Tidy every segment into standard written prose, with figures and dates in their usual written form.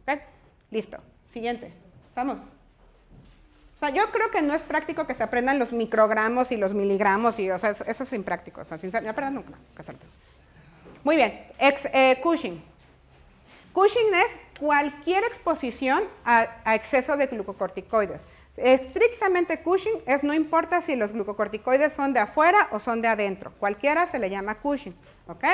¿Ok? Listo. Siguiente. ¿Estamos? O sea, yo creo que no es práctico que se aprendan los microgramos y los miligramos, y, o sea, eso es impráctico. O sea, sin no aprendan nunca. Muy bien. Cushing. Cushing es cualquier exposición a exceso de glucocorticoides. Estrictamente Cushing es no importa si los glucocorticoides son de afuera o son de adentro. Cualquiera se le llama Cushing. ¿Ok?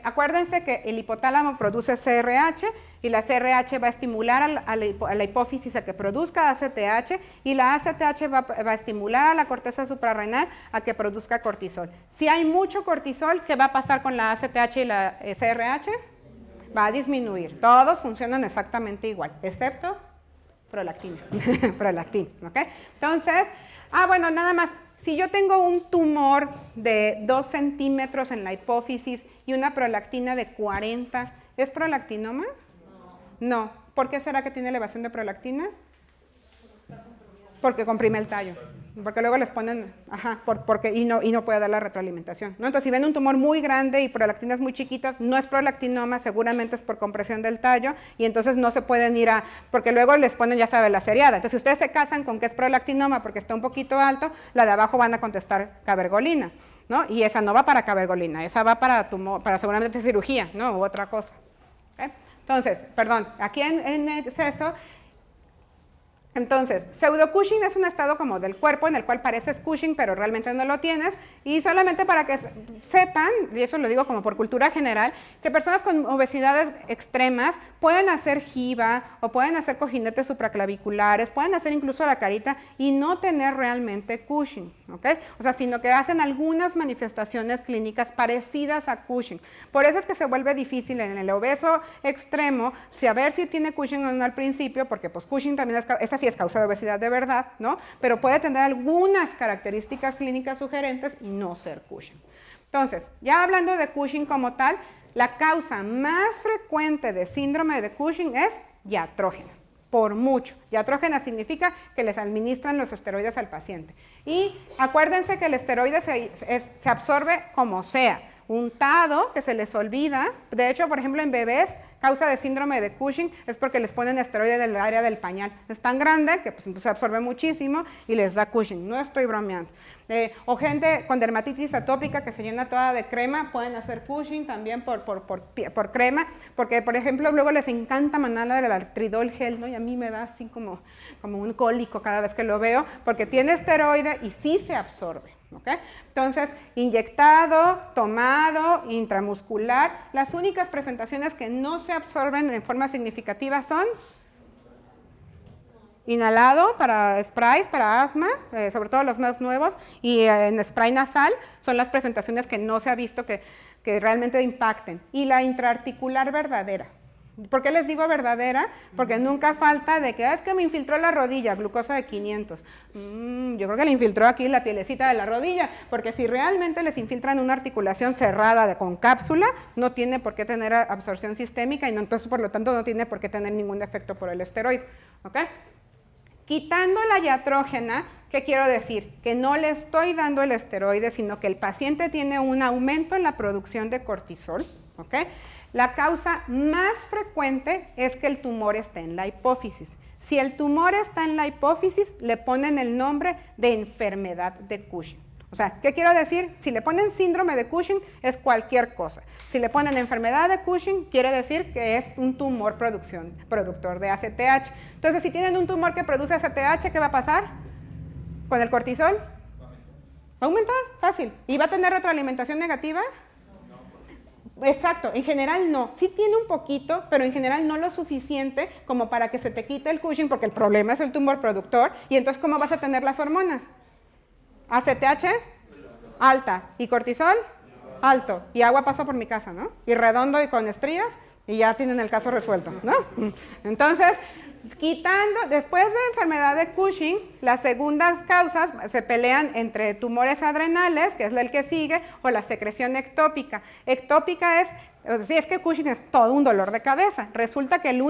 Acuérdense que el hipotálamo produce CRH y la CRH va a estimular a la hipófisis a que produzca ACTH y la ACTH va a estimular a la corteza suprarrenal a que produzca cortisol. Si hay mucho cortisol, ¿qué va a pasar con la ACTH y la CRH? Va a disminuir. Todos funcionan exactamente igual, excepto prolactina. Prolactina, ¿ok? Entonces, bueno, nada más. Si yo tengo un tumor de 2 centímetros en la hipófisis y una prolactina de 40, ¿es prolactinoma? No. ¿Por qué será que tiene elevación de prolactina? Porque comprime el tallo. Porque luego les ponen, y no puede dar la retroalimentación, ¿no? Entonces, si ven un tumor muy grande y prolactinas muy chiquitas, no es prolactinoma, seguramente es por compresión del tallo, y entonces no se pueden ir porque luego les ponen, ya saben, la seriada. Entonces, si ustedes se casan con que es prolactinoma porque está un poquito alto, la de abajo van a contestar cabergolina, ¿no? Y esa no va para cabergolina, esa va para seguramente cirugía, ¿no? U otra cosa. ¿Okay? Entonces, perdón, aquí en exceso. Entonces, pseudo-Cushing es un estado como del cuerpo en el cual pareces Cushing, pero realmente no lo tienes, y solamente para que sepan, y eso lo digo como por cultura general, que personas con obesidades extremas pueden hacer jiba o pueden hacer cojinetes supraclaviculares, pueden hacer incluso la carita y no tener realmente Cushing, ¿ok? O sea, sino que hacen algunas manifestaciones clínicas parecidas a Cushing. Por eso es que se vuelve difícil en el obeso extremo saber si tiene Cushing o no al principio, porque pues Cushing también es así, es causa de obesidad de verdad, ¿no? Pero puede tener algunas características clínicas sugerentes y no ser Cushing. Entonces, ya hablando de Cushing como tal, la causa más frecuente de síndrome de Cushing es iatrógena, por mucho. Iatrógena significa que les administran los esteroides al paciente. Y acuérdense que el esteroide se absorbe como sea, untado, que se les olvida. De hecho, por ejemplo, en bebés, causa de síndrome de Cushing es porque les ponen esteroide del área del pañal. Es tan grande que pues, se absorbe muchísimo y les da Cushing. No estoy bromeando. O gente con dermatitis atópica que se llena toda de crema, pueden hacer Cushing también por crema, porque por ejemplo luego les encanta mandar el artridol gel, ¿no? Y a mí me da así como un cólico cada vez que lo veo, porque tiene esteroide y sí se absorbe. ¿Okay? Entonces, inyectado, tomado, intramuscular, las únicas presentaciones que no se absorben en forma significativa son inhalado para sprays, para asma, sobre todo los más nuevos, y en spray nasal son las presentaciones que no se ha visto que realmente impacten. Y la intraarticular verdadera. ¿Por qué les digo verdadera? Porque nunca falta de que es que me infiltró la rodilla, glucosa de 500. Yo creo que le infiltró aquí la pielecita de la rodilla, porque si realmente les infiltran una articulación cerrada con cápsula, no tiene por qué tener absorción sistémica y no, entonces por lo tanto no tiene por qué tener ningún efecto por el esteroide. ¿Okay? Quitando la iatrógena, ¿qué quiero decir? Que no le estoy dando el esteroide, sino que el paciente tiene un aumento en la producción de cortisol. ¿Okay? La causa más frecuente es que el tumor esté en la hipófisis. Si el tumor está en la hipófisis, le ponen el nombre de enfermedad de Cushing. O sea, ¿qué quiero decir? Si le ponen síndrome de Cushing, es cualquier cosa. Si le ponen enfermedad de Cushing, quiere decir que es un tumor productor de ACTH. Entonces, si tienen un tumor que produce ACTH, ¿qué va a pasar? ¿Con el cortisol? ¿Va a aumentar? Fácil. ¿Y va a tener retroalimentación negativa? Exacto, en general no, sí tiene un poquito, pero en general no lo suficiente como para que se te quite el Cushing, porque el problema es el tumor productor, y entonces ¿cómo vas a tener las hormonas? ACTH, alta, y cortisol, alto, y agua pasa por mi casa, ¿no? Y redondo y con estrías, y ya tienen el caso resuelto, ¿no? Entonces, después de enfermedad de Cushing, las segundas causas se pelean entre tumores adrenales, que es el que sigue, o la secreción ectópica. Ectópica es que Cushing es todo un dolor de cabeza. Resulta que el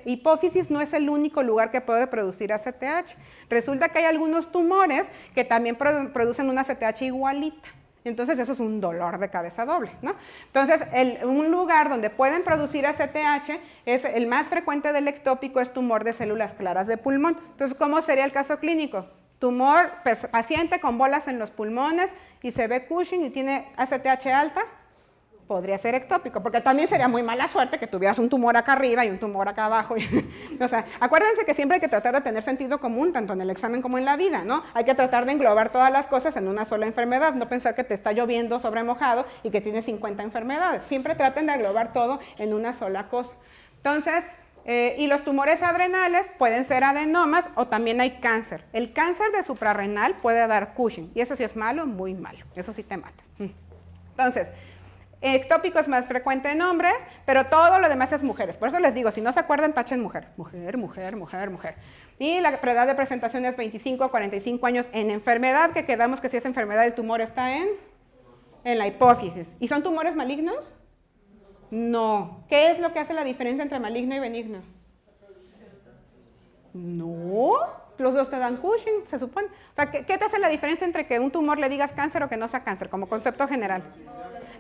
hipófisis no es el único lugar que puede producir ACTH. Resulta que hay algunos tumores que también producen una ACTH igualita. Entonces eso es un dolor de cabeza doble, ¿no? Entonces un lugar donde pueden producir ACTH es el más frecuente del ectópico, es tumor de células claras de pulmón. Entonces, ¿cómo sería el caso clínico? Tumor, paciente con bolas en los pulmones y se ve Cushing y tiene ACTH alta, podría ser ectópico, porque también sería muy mala suerte que tuvieras un tumor acá arriba y un tumor acá abajo. O sea, acuérdense que siempre hay que tratar de tener sentido común, tanto en el examen como en la vida, ¿no? Hay que tratar de englobar todas las cosas en una sola enfermedad, no pensar que te está lloviendo sobre mojado y que tienes 50 enfermedades. Siempre traten de englobar todo en una sola cosa. Entonces, y los tumores adrenales pueden ser adenomas o también hay cáncer. El cáncer de suprarrenal puede dar Cushing, y eso sí es malo, muy malo, eso sí te mata. Entonces, ectópico es más frecuente en hombres, pero todo lo demás es mujeres. Por eso les digo, si no se acuerdan, tachen mujer. Mujer, mujer, mujer, mujer. Y la edad de presentación es 25 a 45 años en enfermedad, que quedamos que si es enfermedad el tumor está en la hipófisis. ¿Y son tumores malignos? No. ¿Qué es lo que hace la diferencia entre maligno y benigno? No. Los dos te dan Cushing, se supone. O sea, ¿qué te hace la diferencia entre que un tumor le digas cáncer o que no sea cáncer, como concepto general?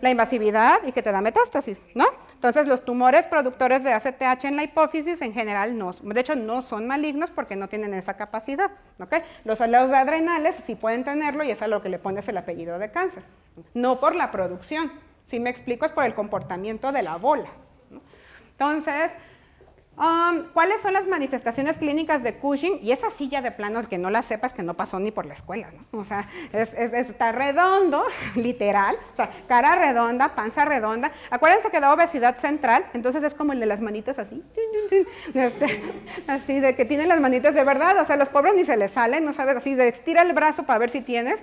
La invasividad y que te da metástasis, ¿no? Entonces, los tumores productores de ACTH en la hipófisis en general no, de hecho, no son malignos porque no tienen esa capacidad, ¿ok? Los adrenales sí pueden tenerlo y es a lo que le pones el apellido de cáncer, no por la producción. Si me explico, es por el comportamiento de la bola, ¿no? Entonces, ¿cuáles son las manifestaciones clínicas de Cushing? Y esa silla de plano, el que no la sepas, que no pasó ni por la escuela, ¿no? O sea, está redondo, literal, o sea, cara redonda, panza redonda. Acuérdense que da obesidad central, entonces es como el de las manitas así, así de que tienen las manitas de verdad, o sea, los pobres ni se les salen, no sabes, así de estira el brazo para ver si tienes,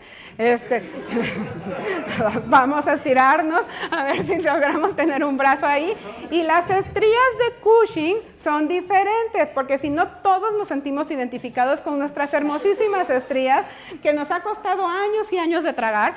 vamos a estirarnos, a ver si logramos tener un brazo ahí. Y las estrías de Cushing son diferentes, porque si no todos nos sentimos identificados con nuestras hermosísimas estrías, que nos ha costado años y años de tragar,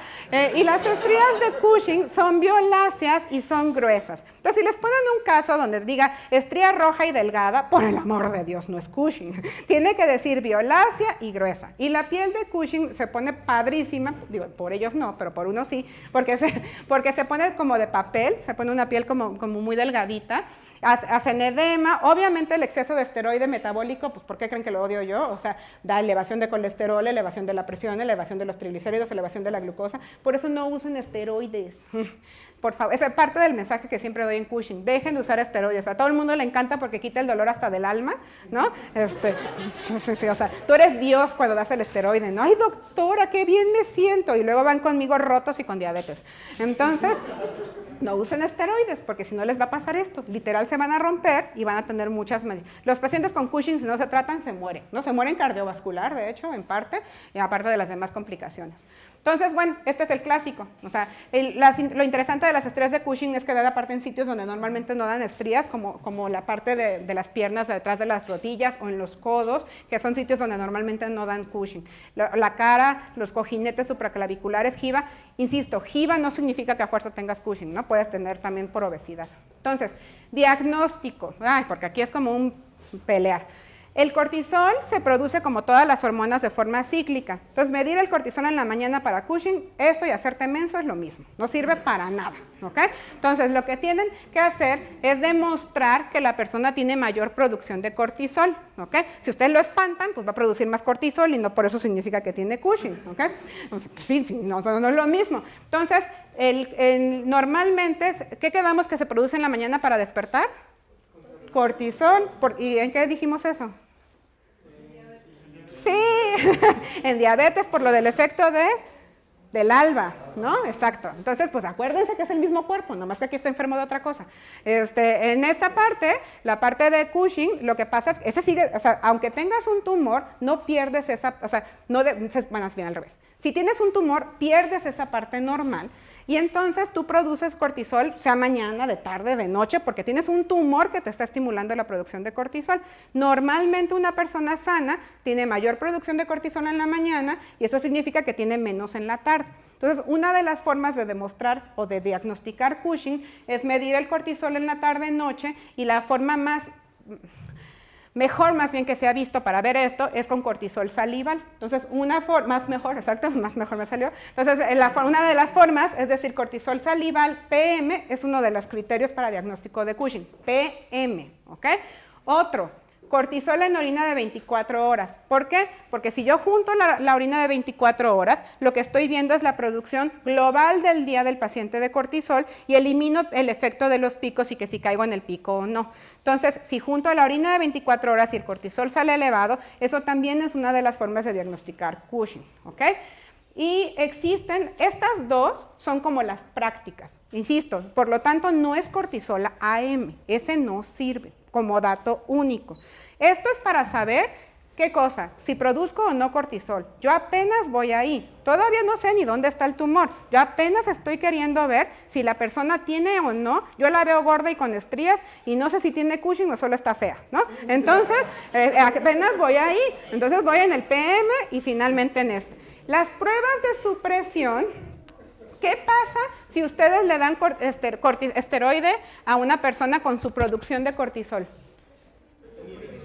y las estrías de Cushing son violáceas y son gruesas. Entonces, si les ponen un caso donde diga estría roja y delgada, por el amor de Dios, no es Cushing. Tiene que decir violácea y gruesa. Y la piel de Cushing se pone padrísima, digo, por ellos no, pero por uno sí, porque se pone como de papel, se pone una piel como muy delgadita, hacen edema, obviamente el exceso de esteroide metabólico, pues ¿por qué creen que lo odio yo? O sea, da elevación de colesterol, elevación de la presión, elevación de los triglicéridos, elevación de la glucosa, por eso no usen esteroides. Por favor, esa es parte del mensaje que siempre doy en Cushing, dejen de usar esteroides, a todo el mundo le encanta porque quita el dolor hasta del alma, ¿no? Sí, o sea, tú eres Dios cuando das el esteroide, ¿no? Ay, doctora, qué bien me siento, y luego van conmigo rotos y con diabetes. Entonces, no usen esteroides, porque si no les va a pasar esto, literal se van a romper y van a tener muchas... Los pacientes con Cushing, si no se tratan, se mueren, ¿no? Se mueren cardiovascular, de hecho, en parte, y aparte de las demás complicaciones. Entonces, bueno, este es el clásico. O sea, lo interesante de las estrías de Cushing es que da aparte en sitios donde normalmente no dan estrías, como la parte de las piernas detrás de las rodillas o en los codos, que son sitios donde normalmente no dan Cushing. La cara, los cojinetes supraclaviculares, jiba. Insisto, jiba no significa que a fuerza tengas Cushing, ¿no? Puedes tener también por obesidad. Entonces, diagnóstico. Ay, porque aquí es como un pelear. El cortisol se produce como todas las hormonas de forma cíclica. Entonces, medir el cortisol en la mañana para Cushing, eso y hacerte menso es lo mismo. No sirve para nada, ¿ok? Entonces, lo que tienen que hacer es demostrar que la persona tiene mayor producción de cortisol, ¿ok? Si ustedes lo espantan, pues va a producir más cortisol y no por eso significa que tiene Cushing, ¿ok? Entonces, pues sí, no es lo mismo. Entonces, normalmente, ¿qué quedamos que se produce en la mañana para despertar? Cortisol. ¿Y en qué dijimos eso? Sí, en diabetes por lo del efecto del alba, ¿no? Exacto. Entonces, pues acuérdense que es el mismo cuerpo, nomás que aquí está enfermo de otra cosa. En esta parte, la parte de Cushing, lo que pasa es que ese sigue, o sea, aunque tengas un tumor, no pierdes esa, o sea, bueno, es bien al revés. Si tienes un tumor, pierdes esa parte normal. Y entonces tú produces cortisol, sea mañana, de tarde, de noche, porque tienes un tumor que te está estimulando la producción de cortisol. Normalmente una persona sana tiene mayor producción de cortisol en la mañana y eso significa que tiene menos en la tarde. Entonces, una de las formas de demostrar o de diagnosticar Cushing es medir el cortisol en la tarde-noche y la forma mejor más bien que se ha visto para ver esto es con cortisol salival. Entonces, más mejor me salió. Entonces, una de las formas, es decir, cortisol salival, PM, es uno de los criterios para diagnóstico de Cushing, PM, ¿ok? Otro, cortisol en orina de 24 horas. ¿Por qué? Porque si yo junto la orina de 24 horas, lo que estoy viendo es la producción global del día del paciente de cortisol y elimino el efecto de los picos y que si caigo en el pico o no. Entonces, si junto la orina de 24 horas y el cortisol sale elevado, eso también es una de las formas de diagnosticar Cushing, ¿ok? Y existen, estas dos son como las prácticas, insisto, por lo tanto no es cortisol AM, ese no sirve como dato único. Esto es para saber qué cosa, si produzco o no cortisol. Yo apenas voy ahí, todavía no sé ni dónde está el tumor, yo apenas estoy queriendo ver si la persona tiene o no, yo la veo gorda y con estrías y no sé si tiene Cushing o solo está fea, ¿no? Entonces, apenas voy ahí, entonces voy en el PM y finalmente en este. Las pruebas de supresión, ¿qué pasa si ustedes le dan esteroide a una persona con su producción de cortisol?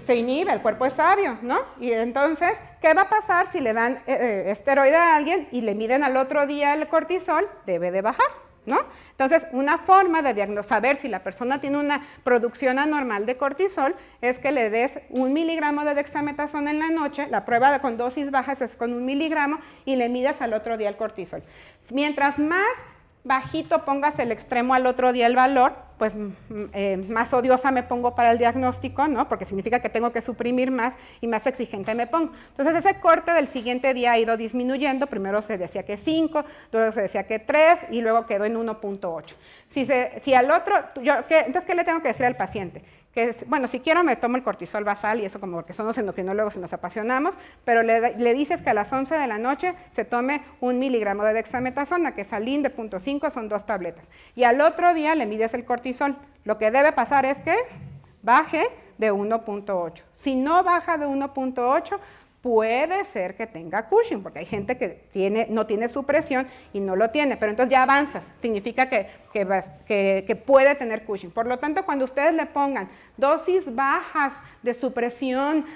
Se inhibe, el cuerpo es sabio, ¿no? Y entonces, ¿qué va a pasar si le dan esteroide a alguien y le miden al otro día el cortisol? Debe de bajar, ¿no? Entonces, una forma de saber si la persona tiene una producción anormal de cortisol es que le des 1 miligramo de dexametasona en la noche, la prueba con dosis bajas es con 1 miligramo y le midas al otro día el cortisol. Mientras más bajito pongas el extremo al otro día el valor, pues más odiosa me pongo para el diagnóstico, ¿no? Porque significa que tengo que suprimir más y más exigente me pongo. Entonces ese corte del siguiente día ha ido disminuyendo, primero se decía que 5, luego se decía que 3 y luego quedó en 1.8. Si al otro, entonces ¿qué le tengo que decir al paciente? Que, bueno, si quiero me tomo el cortisol basal y eso como porque son los endocrinólogos y nos apasionamos, pero le dices que a las 11 de la noche se tome 1 miligramo de dexametasona, que es Alin de 0.5, son 2 tabletas. Y al otro día le mides el cortisol. Lo que debe pasar es que baje de 1.8. Si no baja de 1.8, puede ser que tenga Cushing, porque hay gente que no tiene supresión y no lo tiene, pero entonces ya avanzas, significa que puede tener Cushing. Por lo tanto, cuando ustedes le pongan dosis bajas de supresión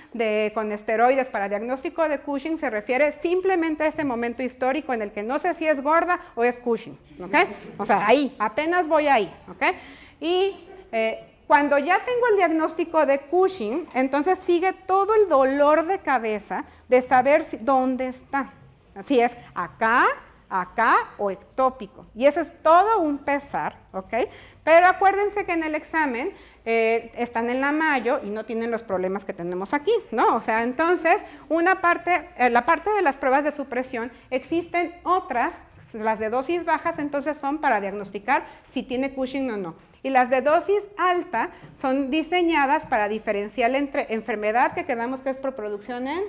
con esteroides para diagnóstico de Cushing, se refiere simplemente a ese momento histórico en el que no sé si es gorda o es Cushing, ¿ok? O sea, ahí, apenas voy ahí, ¿ok? Y cuando ya tengo el diagnóstico de Cushing, entonces sigue todo el dolor de cabeza de saber dónde está. Si es acá, acá o ectópico. Y eso es todo un pesar, ¿ok? Pero acuérdense que en el examen están en la mayo y no tienen los problemas que tenemos aquí, ¿no? O sea, entonces, la parte de las pruebas de supresión, existen otras, las de dosis bajas, entonces son para diagnosticar si tiene Cushing o no. Y las de dosis alta son diseñadas para diferenciar entre enfermedad, que quedamos que es por producción en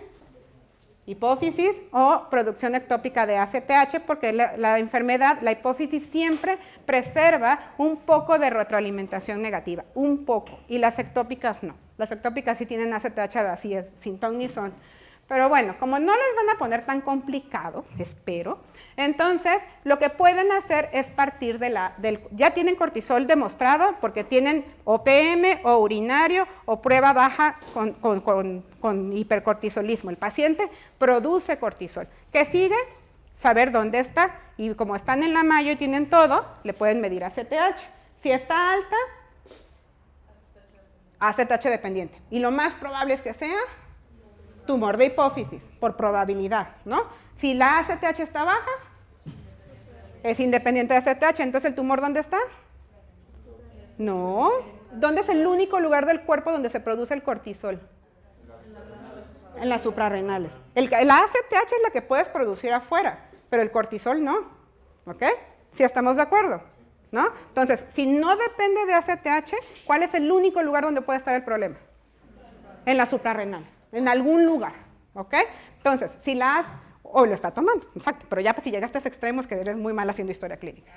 hipófisis, o producción ectópica de ACTH, porque la enfermedad, la hipófisis siempre preserva un poco de retroalimentación negativa, un poco, y las ectópicas no. Las ectópicas sí tienen ACTH así, sin ton ni son. Pero bueno, como no les van a poner tan complicado, espero, entonces lo que pueden hacer es partir ya tienen cortisol demostrado porque tienen o PM o urinario o prueba baja con hipercortisolismo. El paciente produce cortisol. ¿Qué sigue? Saber dónde está. Y como están en la mayo y tienen todo, le pueden medir ACTH. Si está alta, ACTH dependiente. Y lo más probable es que sea tumor de hipófisis, por probabilidad, ¿no? Si la ACTH está baja, es independiente de ACTH, entonces ¿el tumor dónde está? No. ¿Dónde es el único lugar del cuerpo donde se produce el cortisol? En las suprarrenales. La ACTH es la que puedes producir afuera, pero el cortisol no, ¿ok? ¿Sí estamos de acuerdo? ¿No? Entonces, si no depende de ACTH, ¿cuál es el único lugar donde puede estar el problema? En las suprarrenales. En algún lugar, ¿ok? Entonces, si hoy lo está tomando, exacto, pero ya si llegaste a ese extremo es que eres muy mal haciendo historia clínica.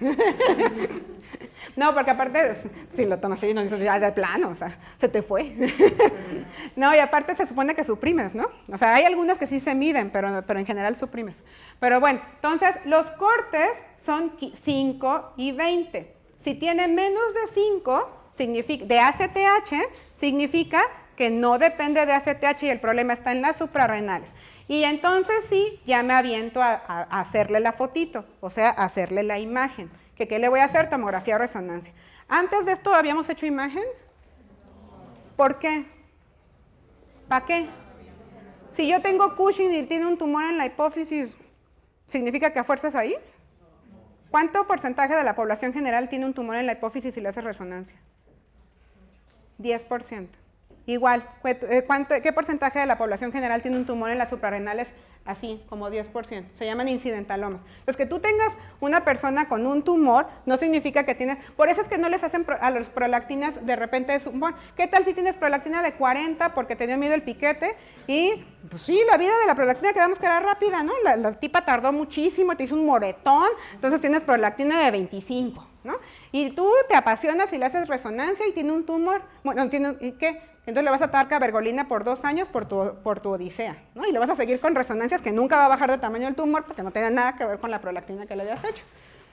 No, porque aparte, si lo tomas así, no dices ya de plano, o sea, se te fue. No, y aparte se supone que suprimes, ¿no? O sea, hay algunas que sí se miden, pero en general suprimes. Pero bueno, entonces los cortes son 5 y 20. Si tiene menos de 5, de ACTH, significa que no depende de ACTH y el problema está en las suprarrenales. Y entonces sí, ya me aviento a hacerle la fotito, o sea, a hacerle la imagen. ¿Qué le voy a hacer? Tomografía o resonancia. Antes de esto, ¿habíamos hecho imagen? ¿Por qué? ¿Para qué? Si yo tengo Cushing y tiene un tumor en la hipófisis, ¿significa que a fuerzas ahí? ¿Cuánto porcentaje de la población general tiene un tumor en la hipófisis y le hace resonancia? 10%. Igual, ¿qué porcentaje de la población general tiene un tumor en las suprarrenales? Así, como 10%. Se llaman incidentalomas. Entonces, que tú tengas una persona con un tumor no significa que tienes... Por eso es que no les hacen a los prolactinas de repente... Bueno, ¿qué tal si tienes prolactina de 40 porque te dio miedo el piquete? Y, pues sí, la vida de la prolactina quedamos que era rápida, ¿no? La tipa tardó muchísimo, te hizo un moretón, entonces tienes prolactina de 25, ¿no? Y tú te apasionas y le haces resonancia y tiene un tumor. Bueno, ¿y qué? Entonces le vas a dar cabergolina por 2 años por tu odisea, ¿no? Y le vas a seguir con resonancias que nunca va a bajar de tamaño el tumor porque no tiene nada que ver con la prolactina que le habías hecho.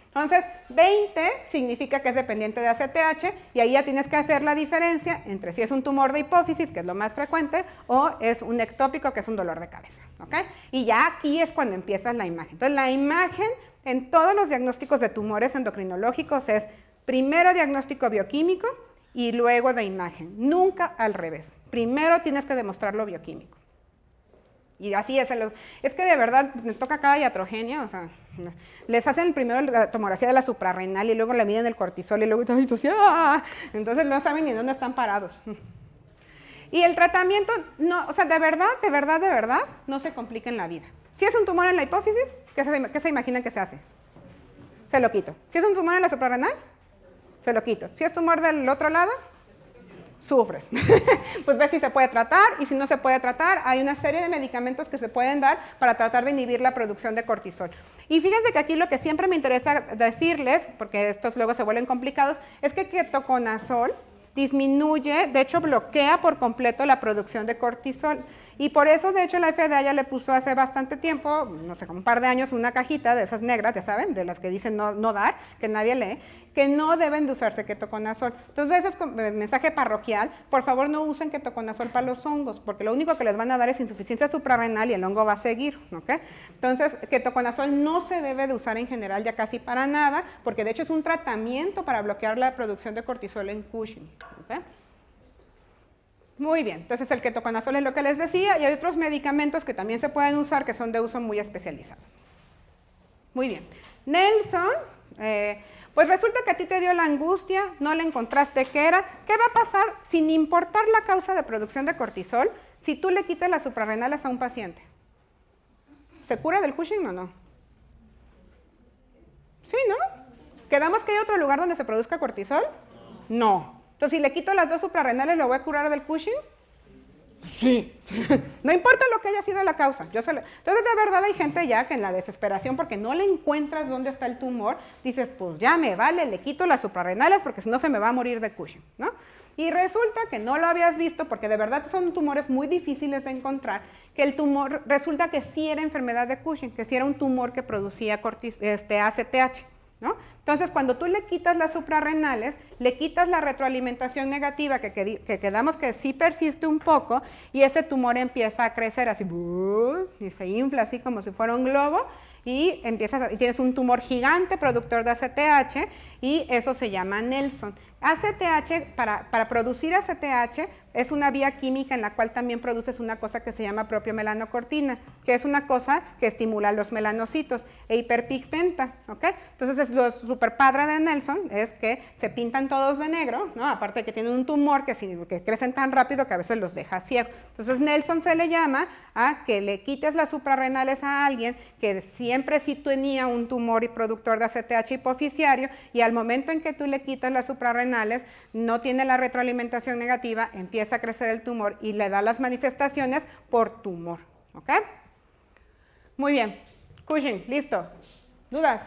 Entonces, 20 significa que es dependiente de ACTH y ahí ya tienes que hacer la diferencia entre si es un tumor de hipófisis, que es lo más frecuente, o es un ectópico, que es un dolor de cabeza, ¿ok? Y ya aquí es cuando empiezas la imagen. Entonces, la imagen en todos los diagnósticos de tumores endocrinológicos es primero diagnóstico bioquímico y luego de imagen, nunca al revés. Primero tienes que demostrar lo bioquímico. Y así es, es que de verdad me toca cada iatrogenia, o sea, les hacen primero la tomografía de la suprarrenal y luego le miden el cortisol y luego entonces no saben ni dónde están parados. Y el tratamiento, no, o sea, de verdad, no se complica en la vida. Si es un tumor en la hipófisis, ¿qué se imaginan que se hace? Se lo quito. Si es un tumor en la suprarrenal, se lo quito. Si es tumor del otro lado, sufres. Pues ves si se puede tratar y si no se puede tratar, hay una serie de medicamentos que se pueden dar para tratar de inhibir la producción de cortisol. Y fíjense que aquí lo que siempre me interesa decirles, porque estos luego se vuelven complicados, es que ketoconazol disminuye, de hecho bloquea por completo la producción de cortisol. Y por eso, de hecho, la FDA ya le puso hace bastante tiempo, no sé, como un par de años, una cajita de esas negras, ya saben, de las que dicen no dar, que nadie lee, que no deben de usarse ketoconazol. Entonces, ese es mensaje parroquial, por favor no usen ketoconazol para los hongos, porque lo único que les van a dar es insuficiencia suprarrenal y el hongo va a seguir, ¿ok? Entonces, ketoconazol no se debe de usar en general ya casi para nada, porque de hecho es un tratamiento para bloquear la producción de cortisol en Cushing, ¿ok? Muy bien, entonces el ketoconazol es lo que les decía y hay otros medicamentos que también se pueden usar que son de uso muy especializado. Muy bien, Nelson, pues resulta que a ti te dio la angustia, no le encontraste qué era. ¿Qué va a pasar sin importar la causa de producción de cortisol si tú le quitas las suprarrenales a un paciente? ¿Se cura del Cushing o no? Sí, ¿no? ¿Quedamos que hay otro lugar donde se produzca cortisol? No. Entonces, si le quito las 2 suprarrenales, ¿lo voy a curar del Cushing? Sí. No importa lo que haya sido la causa. Entonces, de verdad hay gente ya que en la desesperación, porque no le encuentras dónde está el tumor, dices, pues ya me vale, le quito las suprarrenales porque si no se me va a morir de Cushing, ¿no? Y resulta que no lo habías visto, porque de verdad son tumores muy difíciles de encontrar, que el tumor resulta que sí era enfermedad de Cushing, que sí era un tumor que producía ACTH. ¿No? Entonces, cuando tú le quitas las suprarrenales, le quitas la retroalimentación negativa que quedamos que sí persiste un poco y ese tumor empieza a crecer así y se infla así como si fuera un globo y tienes un tumor gigante productor de ACTH y eso se llama Nelson. ACTH, para producir ACTH, es una vía química en la cual también produces una cosa que se llama propiomelanocortina, que es una cosa que estimula los melanocitos e hiperpigmenta, ¿ok? Entonces, lo super padre de Nelson es que se pintan todos de negro, ¿no? Aparte de que tienen un tumor que crecen tan rápido que a veces los deja ciegos. Entonces, Nelson se le llama a que le quites las suprarrenales a alguien que siempre sí tenía un tumor y productor de ACTH hipoficiario y al momento en que tú le quitas las suprarrenales, no tiene la retroalimentación negativa, empieza a crecer el tumor y le da las manifestaciones por tumor, ¿ok? Muy bien, Cushing, listo. ¿Dudas?